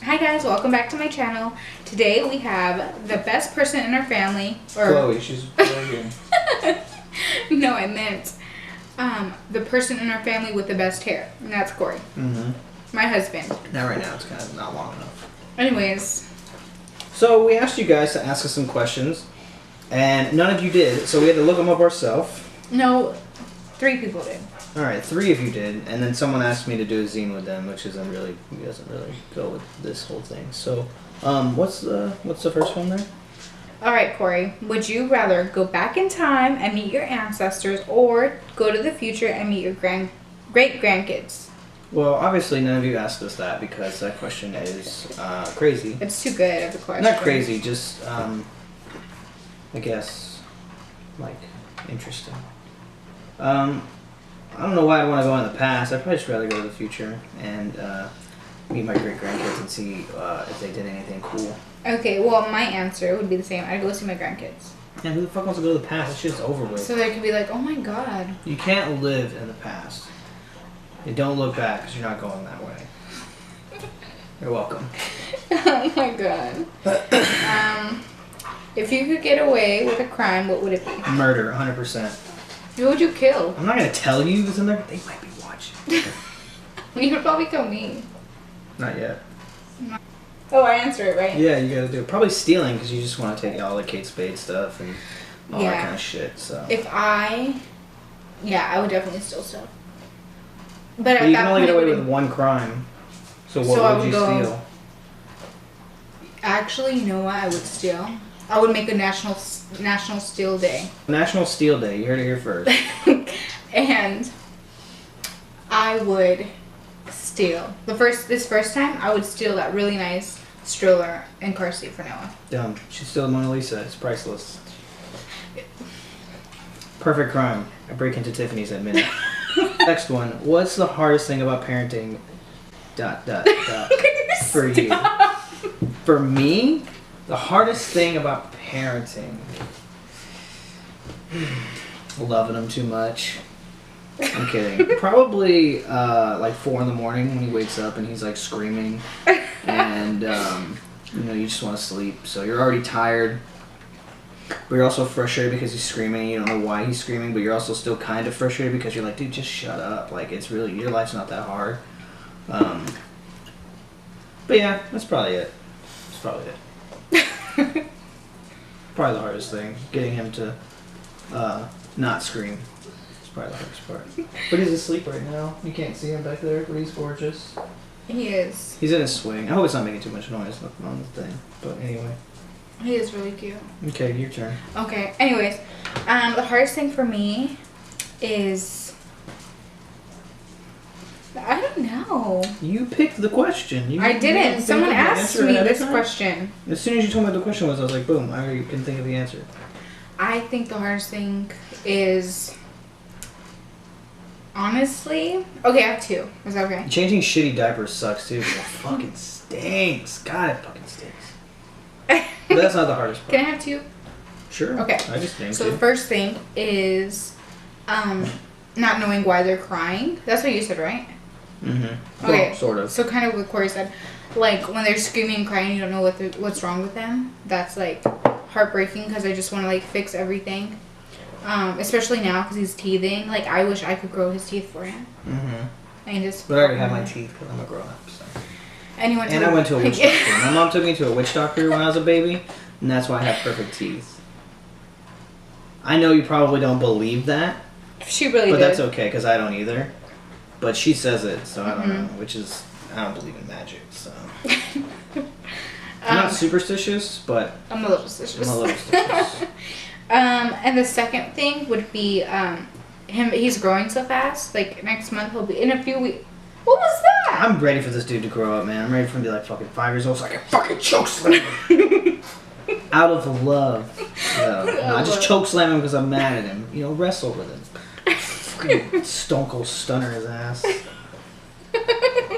Hi guys, welcome back to my channel. Today we have the best person in our family. Chloe, she's right here. No, I meant the person in our family with the best hair, and that's Corey. Mm-hmm. My husband. Now right now it's kind of not long enough. Anyways. So we asked you guys to ask us some questions, and none of you did, so we had to look them up ourselves. No, 3 people did. Alright, 3 of you did, and then someone asked me to do a zine with them, which doesn't really go with this whole thing. So, what's the first one there? Alright, Corey. Would you rather go back in time and meet your ancestors or go to the future and meet your great-grandkids? Well, obviously none of you asked us that because that question is crazy. It's too good of a question. Not crazy, just, I guess, like, interesting. I don't know why I'd want to go in the past. I'd probably just rather go to the future and meet my great-grandkids and see if they did anything cool. Okay, well, my answer would be the same. I'd go see my grandkids. And who the fuck wants to go to the past? That shit's over with. So they could be like, oh my god. You can't live in the past. And don't look back because you're not going that way. You're welcome. Oh my god. If you could get away with a crime, what would it be? Murder, 100%. Who would you kill? I'm not going to tell you who's in there, but they might be watching. You would probably kill me. Not yet. Oh, I answer it, right? Yeah, you gotta do it. Probably stealing because you just want to take all the Kate Spade stuff and all that kind of shit. So. I would definitely steal stuff. But you can only get away with one crime. So what would you steal? Actually, you know what? I would steal. I would make a national steal day. National Steal Day. You heard it here first. And I would steal this first time. I would steal that really nice stroller and car seat for Noah. Dumb. She'd steal the Mona Lisa. It's priceless. Perfect crime. I break into Tiffany's at midnight. Next one. What's the hardest thing about parenting? ... For you. For me, the hardest thing about parenting. Loving him too much. I'm kidding. Probably like 4 in the morning when he wakes up and he's like screaming, and you just want to sleep. So you're already tired, but you're also frustrated because he's screaming. You don't know why he's screaming, but you're also still kind of frustrated because you're like, dude, just shut up. Like it's really your life's not that hard. But yeah, that's probably it. That's probably it. Probably the hardest thing, getting him to not scream. Probably the hardest part. But he's asleep right now. You can't see him back there, but he's gorgeous. He is. He's in his swing. I hope it's not making too much noise on the thing. But anyway. He is really cute. Okay, your turn. Okay. Anyways, the hardest thing for me is I don't know. You picked the question. I didn't. Someone asked me this question. As soon as you told me what the question was, I was like, boom, I already can think of the answer. I think the hardest thing is honestly, okay, I have 2. Is that okay? Changing shitty diapers sucks too, because it fucking stinks. God, it fucking stinks. But that's not the hardest part. Can I have 2? Sure. Okay. I just named So the first thing is not knowing why they're crying. That's what you said, right? Mm-hmm. Okay. Well, sort of. So kind of what Corey said. Like when they're screaming and crying, you don't know what's wrong with them. That's like heartbreaking because I just want to like fix everything. Especially now because he's teething. Like I wish I could grow his teeth for him. Mm-hmm. And just. But I already have my teeth because I'm a grown up. So. And I went to a witch doctor. My mom took me to a witch doctor when I was a baby, and that's why I have perfect teeth. I know you probably don't believe that. She really But did. that's okay because I don't either. But she says it, so I don't know. Which is I don't believe in magic, so. I'm not superstitious, but I'm a little suspicious. I'm a little suspicious. And the second thing would be he's growing so fast. Like next month he'll be in a few weeks. What was that? I'm ready for this dude to grow up, man. I'm ready for him to be like fucking 5 years old so I can fucking choke slam him. Out of love. I just choke slam him because I'm mad at him. You know, wrestle with him. Fucking Stone Cold Stunner his ass.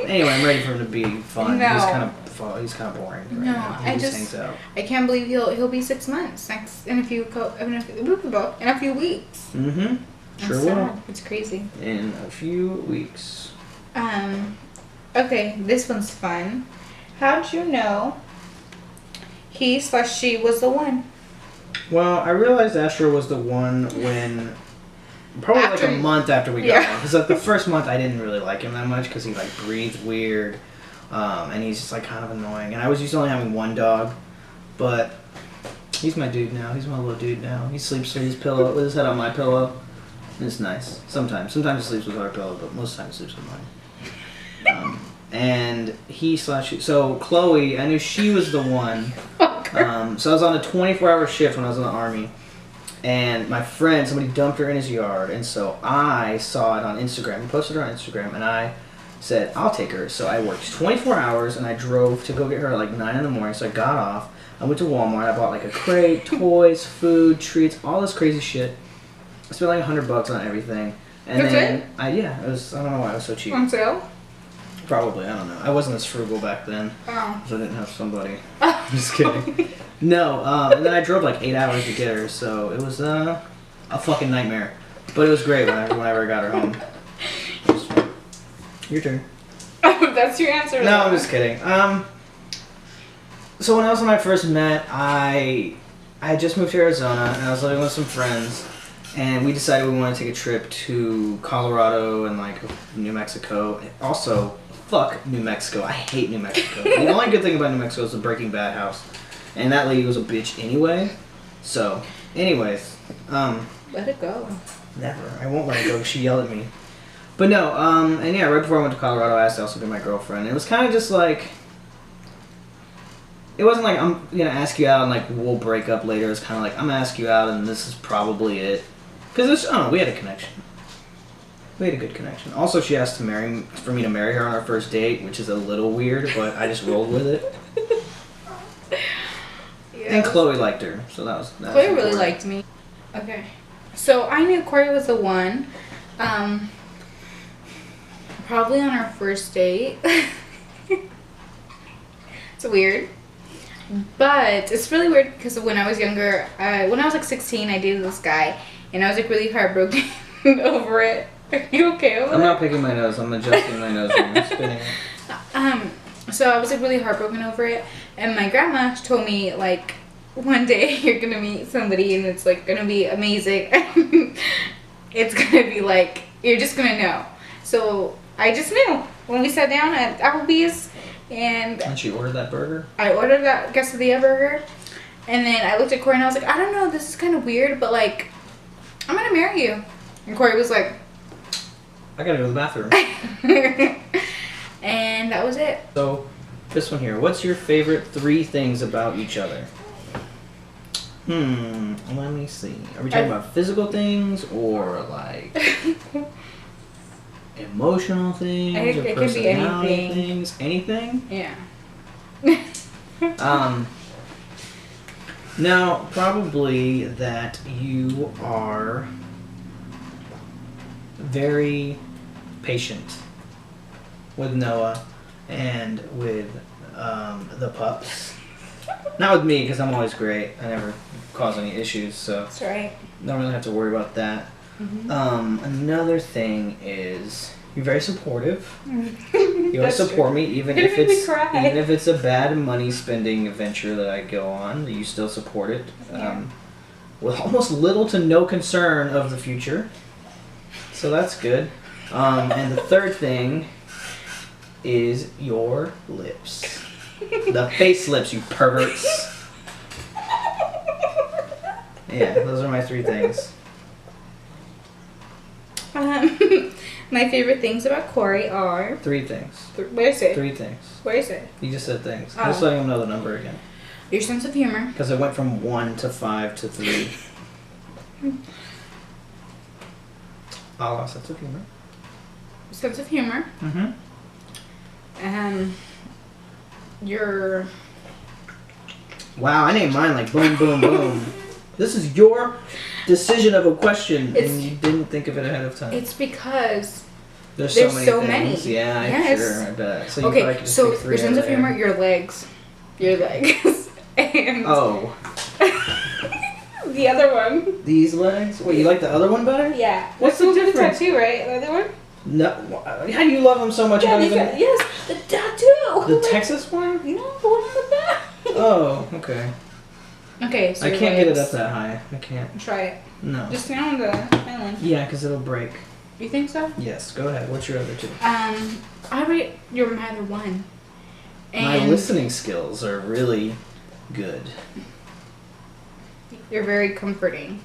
Anyway, I'm ready for him to be fun. No. He's kind of boring. Right No, now. He just hangs out. I can't believe he'll be 6 months in a few weeks. Mm-hmm. Sure will. It's crazy. In a few weeks. Okay, this one's fun. How'd you know he/she was the one? Well, I realized Astro was the one when probably like a month after we got him. Because like the first month I didn't really like him that much because he like breathed weird, and he's just like kind of annoying. And I was used to only having one dog, but he's my dude now. He's my little dude now. He sleeps with his pillow, with his head on my pillow. It's nice. Sometimes he sleeps with our pillow, but most of the time he sleeps with mine. And so Chloe, I knew she was the one. So I was on a 24-hour shift when I was in the Army, and my friend, somebody dumped her in his yard, and so I saw it on Instagram. He posted her on Instagram, and I said, I'll take her. So I worked 24 hours, and I drove to go get her at like 9 in the morning, so I got off. I went to Walmart, I bought like a crate, toys, food, treats, all this crazy shit. I spent like $100 on everything. And That's then, it? I don't know why it was so cheap. On sale? Probably, I don't know. I wasn't as frugal back then. Oh. So I didn't have somebody. Just kidding. No, and then I drove like 8 hours to get her, so it was a fucking nightmare. But it was great whenever I got her home. Your turn. That's your answer. No, I'm just kidding. So when I first met, I had just moved to Arizona, and I was living with some friends, and we decided we wanted to take a trip to Colorado and like New Mexico. Also, fuck New Mexico. I hate New Mexico. The only good thing about New Mexico is the Breaking Bad house, and that lady was a bitch anyway. So, anyways, let it go. never. I won't let it go. She yelled at me. But no, and yeah, right before I went to Colorado, I asked to also be my girlfriend. It was kind of just like, it wasn't like I'm gonna ask you out and like we'll break up later. It's kind of like I'm gonna ask you out and this is probably it. Because I don't know, we had a connection. We had a good connection. Also, she asked for me to marry her on our first date, which is a little weird, but I just rolled with it. Yeah. And Chloe liked her, so that was Chloe really liked me. Okay, so I knew Corey was the one. Probably on our first date. It's weird. But it's really weird because when I was younger, when I was like 16, I dated this guy, and I was like really heartbroken over it. Are you okay over it? I'm not picking my nose. I'm adjusting my nose when I'm spinning it. So I was like really heartbroken over it, and my grandma told me like, one day you're gonna meet somebody and it's like gonna be amazing. It's gonna be like, you're just gonna know. So I just knew when we sat down at Applebee's, and she ordered that burger. I ordered that quesadilla burger, and then I looked at Corey and I was like, I don't know, this is kind of weird, but like, I'm gonna marry you. And Corey was like, I gotta go to the bathroom. And that was it. So, this one here. What's your favorite 3 things about each other? Let me see. Are we talking about physical things or like emotional things or it personality could be anything. things? Anything? Yeah. Now, probably that you are very patient with Noah and with the pups. Not with me, because I'm always great. I never cause any issues, so That's right. don't really have to worry about that. Mm-hmm. Another thing is you're very supportive. You always support me, even You're if gonna make me it's cry. a bad money spending venture that I go on. You still support it, Yeah. with almost little to no concern of the future. So that's good. And the third thing is your lips. The face lips, you perverts. Yeah, those are my 3 things. My favorite things about Corey are... 3 things. What is it? 3 things. What is it? You just said things. Oh. I'm just letting them know the number again. Your sense of humor. Because it went from 1 to 5 to 3. Sense of humor. Sense of humor. Mm-hmm. Your... Wow, I named mine like boom, boom, boom. This is your decision of a question, and you didn't think of it ahead of time. It's because There's so so many. things. Yeah, Yes. sure, I bet. So you probably Okay, could just so pick 3 your sense out of humor, there. your legs. Your legs. And Oh, the other one. these legs? Wait, you like the other one better? Yeah. What's the difference? tattoo, right? The other one? No. How do you love them so much? Yeah, you don't even... yes, the tattoo. The Texas one? No, the one on the back. Oh, okay. Okay, so I your can't get it legs. up that high. I can't. Try it. No. Just stand on the island. Yeah, because it'll break. You think so? Yes, go ahead. What's your other two? I rate you're my other one. My And listening skills are really good. you're very comforting.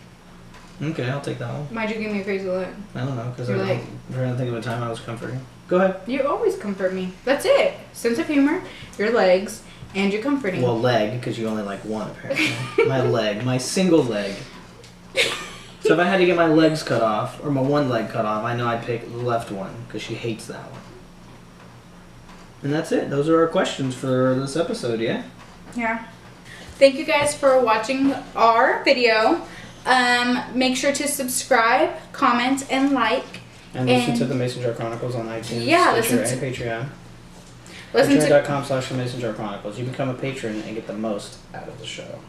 Okay, I'll take that one. Why'd you give me a crazy look? I don't know, because You're I'm trying to think of a time I was comforting. Go ahead. You always comfort me. That's it. Sense of humor, your legs, and you're comforting. Well, leg, because you only like one apparently. My leg, my single leg. So if I had to get my legs cut off, or my one leg cut off, I know I'd pick the left one, because she hates that one. And that's it. Those are our questions for this episode, yeah? Yeah. Thank you guys for watching our video. Make sure to subscribe, comment, and like. And listen to the Mason Jar Chronicles on iTunes, Yeah, Stitcher, listen and Patreon. Listen to. Patreon.com/The Mason Jar Chronicles. You become a patron and get the most out of the show.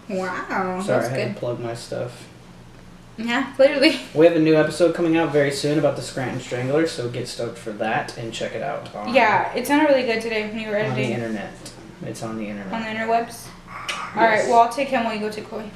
Wow, Sorry, that's I had good. to plug my stuff. Yeah, clearly. We have a new episode coming out very soon about the Scranton Strangler, so get stoked for that and check it out on, Yeah, it sounded really good today when you were on the editing internet. It's on the internet. on the interwebs. All right, well, I'll take him while you go take Chloe.